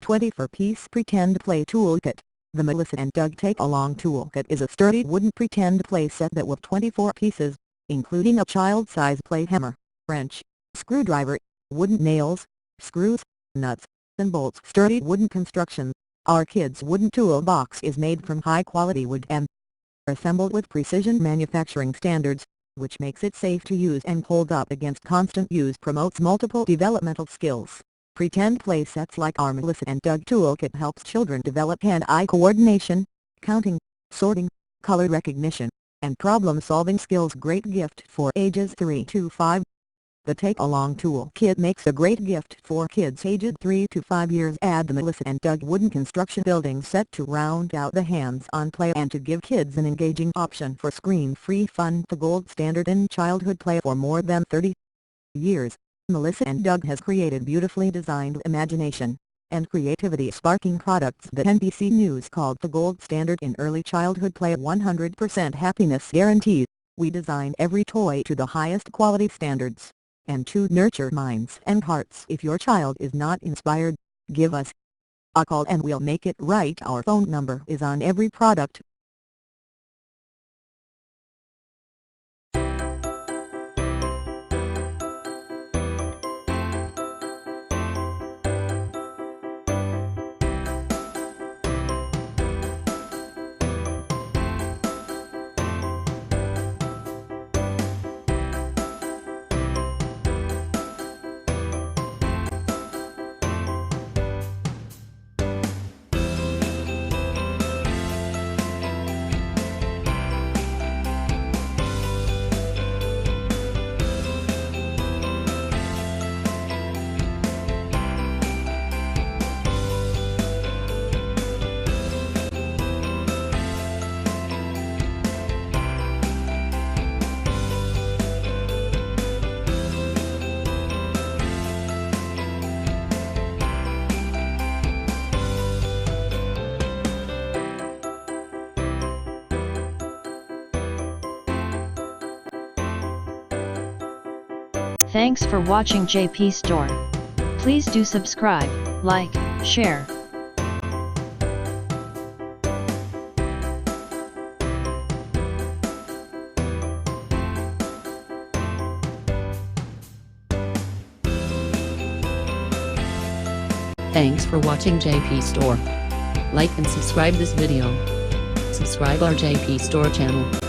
24-piece Pretend Play Toolkit. The Melissa and Doug Take-Along Toolkit is a sturdy wooden pretend play set that with 24 pieces, including a child-size play hammer, wrench, screwdriver, wooden nails, screws, nuts, and bolts. Sturdy wooden construction. Our kids' wooden toolbox is made from high-quality wood and assembled with precision manufacturing standards, which makes it safe to use and hold up against constant use. Promotes multiple developmental skills. Pretend play sets like our Melissa and Doug Toolkit helps children develop hand-eye coordination, counting, sorting, color recognition, and problem-solving skills. Great gift for ages 3 to 5. The Take-Along Toolkit makes a great gift for kids aged 3 to 5 years. Add the Melissa and Doug wooden construction building set to round out the hands-on play and to give kids an engaging option for screen-free fun. The gold standard in childhood play. For more than 30 years, Melissa and Doug has created beautifully designed, imagination and creativity sparking products that NBC News called the gold standard in early childhood play. 100% happiness guarantee. We design every toy to the highest quality standards, and to nurture minds and hearts. If your child is not inspired, give us a call and we'll make it right. Our phone number is on every product. Thanks for watching JP Store. Please do subscribe, like, share. Thanks for watching JP Store. Like and subscribe this video. Subscribe our JP Store channel.